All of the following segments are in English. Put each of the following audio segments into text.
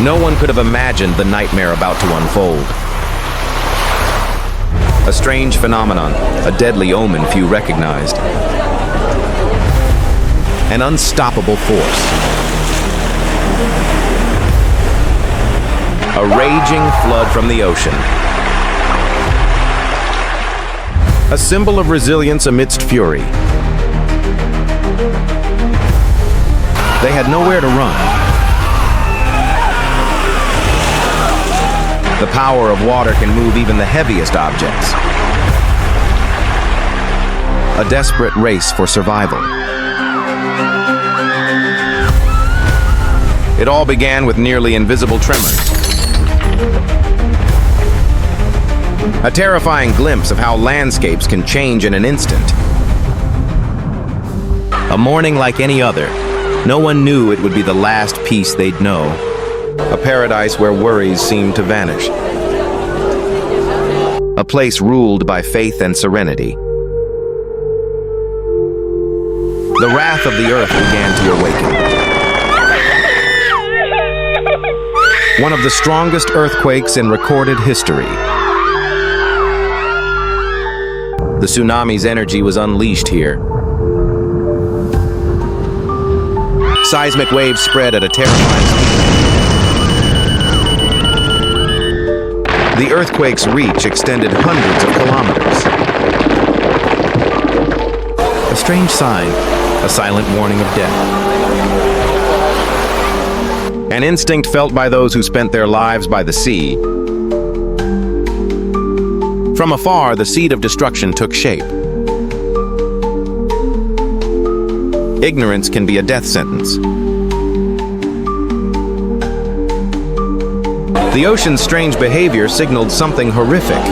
No one could have imagined the nightmare about to unfold. A strange phenomenon, a deadly omen few recognized. An unstoppable force. A raging flood from the ocean. A symbol of resilience amidst fury. They had nowhere to run. The power of water can move even the heaviest objects. A desperate race for survival. It all began with nearly invisible tremors. A terrifying glimpse of how landscapes can change in an instant. A morning like any other. No one knew it would be the last peace they'd know. A paradise where worries seemed to vanish. A place ruled by faith and serenity. The wrath of the earth began to awaken. One of the strongest earthquakes in recorded history. The tsunami's energy was unleashed here. Seismic waves spread at a terrifying speed. The earthquake's reach extended hundreds of kilometers. A strange sign, a silent warning of death. An instinct felt by those who spent their lives by the sea. From afar, the seed of destruction took shape. Ignorance can be a death sentence. The ocean's strange behavior signaled something horrific.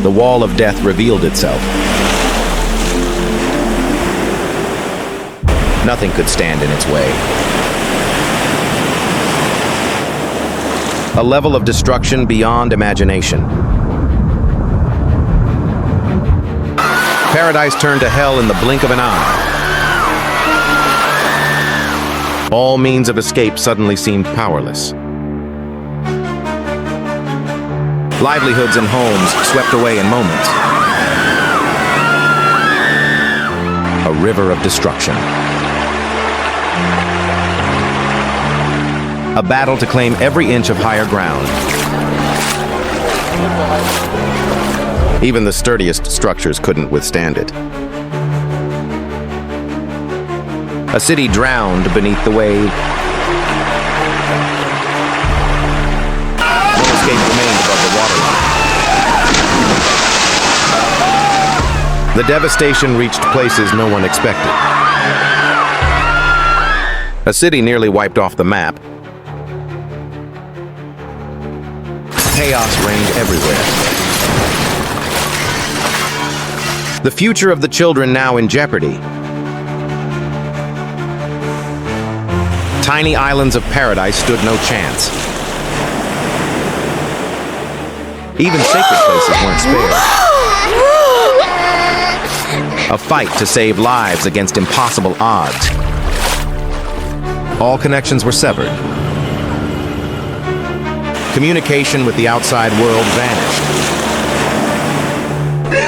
The wall of death revealed itself. Nothing could stand in its way. A level of destruction beyond imagination. Paradise turned to hell in the blink of an eye. All means of escape suddenly seemed powerless. Livelihoods and homes swept away in moments. A river of destruction. A battle to claim every inch of higher ground. Even the sturdiest structures couldn't withstand it. A city drowned beneath the wave. No escape remained above the waterline. The devastation reached places no one expected. A city nearly wiped off the map. Chaos reigned everywhere. The future of the children now in jeopardy. Tiny islands of paradise stood no chance. Even sacred places weren't spared. A fight to save lives against impossible odds. All connections were severed. Communication with the outside world vanished.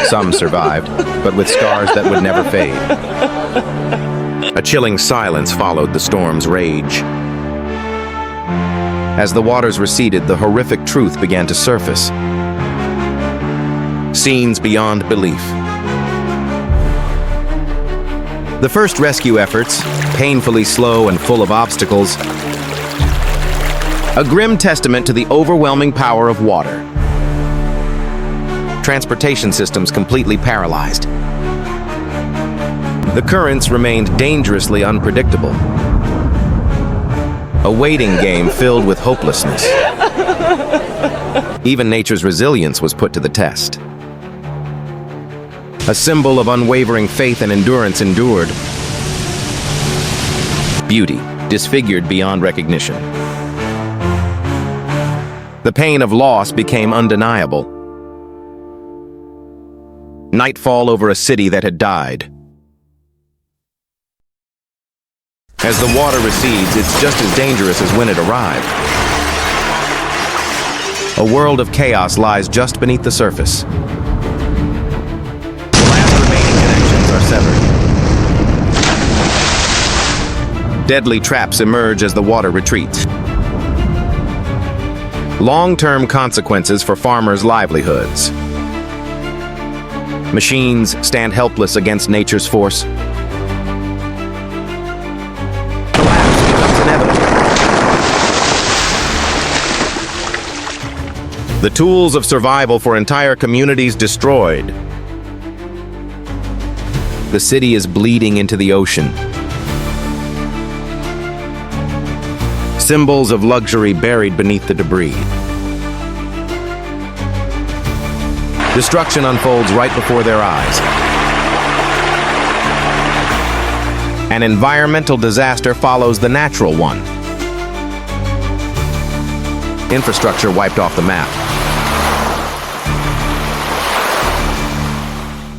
Some survived, but with scars that would never fade. A chilling silence followed the storm's rage. As the waters receded, the horrific truth began to surface. Scenes beyond belief. The first rescue efforts, painfully slow and full of obstacles, a grim testament to the overwhelming power of water. Transportation systems completely paralyzed. The currents remained dangerously unpredictable. A waiting game filled with hopelessness. Even nature's resilience was put to the test. A symbol of unwavering faith and endurance endured. Beauty, disfigured beyond recognition. The pain of loss became undeniable. Nightfall over a city that had died. As the water recedes, it's just as dangerous as when it arrived. A world of chaos lies just beneath the surface. The last remaining connections are severed. Deadly traps emerge as the water retreats. Long-term consequences for farmers' livelihoods. Machines stand helpless against nature's force. Collapse becomes inevitable. The tools of survival for entire communities destroyed. The city is bleeding into the ocean. Symbols of luxury buried beneath the debris. Destruction unfolds right before their eyes. An environmental disaster follows the natural one. Infrastructure wiped off the map.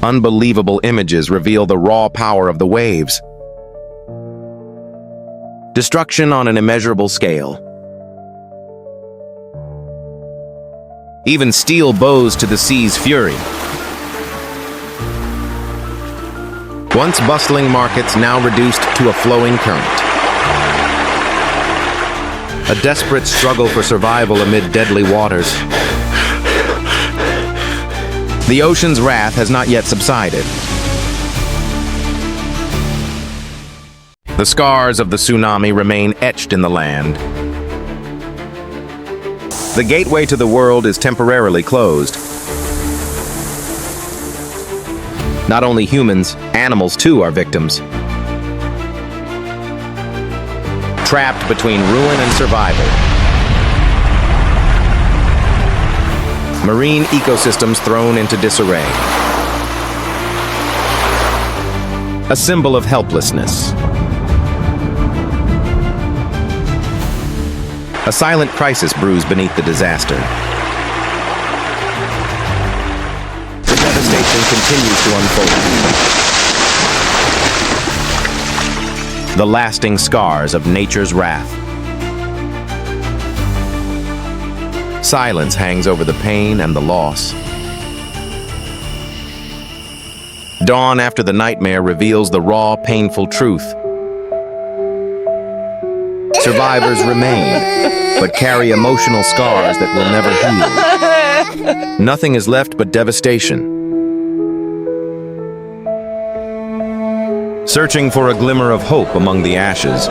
Unbelievable images reveal the raw power of the waves. Destruction on an immeasurable scale. Even steel bows to the sea's fury. Once bustling markets now reduced to a flowing current. A desperate struggle for survival amid deadly waters. The ocean's wrath has not yet subsided. The scars of the tsunami remain etched in the land. The gateway to the world is temporarily closed. Not only humans, animals too are victims. Trapped between ruin and survival. Marine ecosystems thrown into disarray. A symbol of helplessness. A silent crisis brews beneath the disaster. The devastation continues to unfold. The lasting scars of nature's wrath. Silence hangs over the pain and the loss. Dawn after the nightmare reveals the raw, painful truth. Survivors remain, but carry emotional scars that will never heal. Nothing is left but devastation. Searching for a glimmer of hope among the ashes.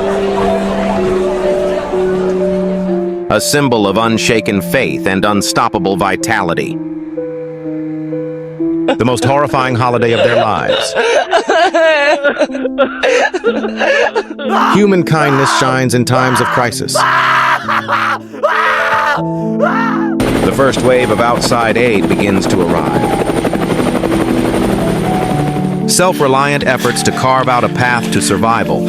A symbol of unshaken faith and unstoppable vitality. The most horrifying holiday of their lives. Human kindness shines in times of crisis. The first wave of outside aid begins to arrive. Self-reliant efforts to carve out a path to survival.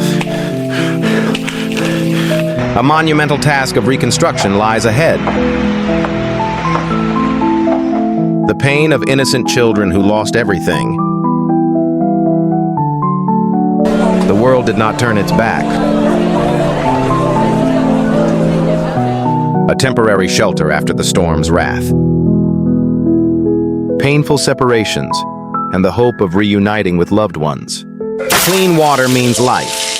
A monumental task of reconstruction lies ahead. The pain of innocent children who lost everything. The world did not turn its back. A temporary shelter after the storm's wrath. Painful separations and the hope of reuniting with loved ones. Clean water means life.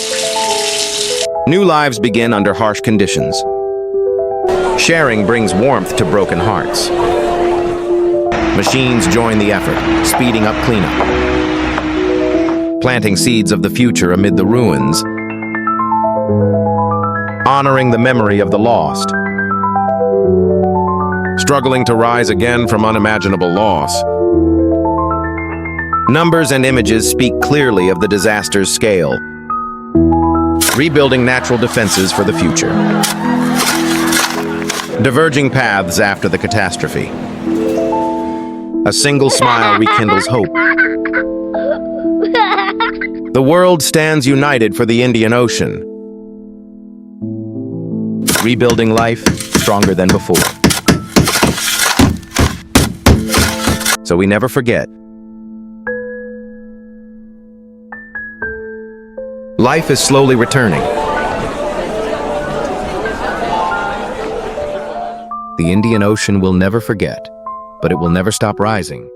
New lives begin under harsh conditions. Sharing brings warmth to broken hearts. Machines join the effort, speeding up cleanup. Planting seeds of the future amid the ruins. Honoring the memory of the lost. Struggling to rise again from unimaginable loss. Numbers and images speak clearly of the disaster's scale. Rebuilding natural defenses for the future. Diverging paths after the catastrophe. A single smile rekindles hope. The world stands united for the Indian Ocean. Rebuilding life stronger than before. So we never forget. Life is slowly returning. The Indian Ocean will never forget, but it will never stop rising.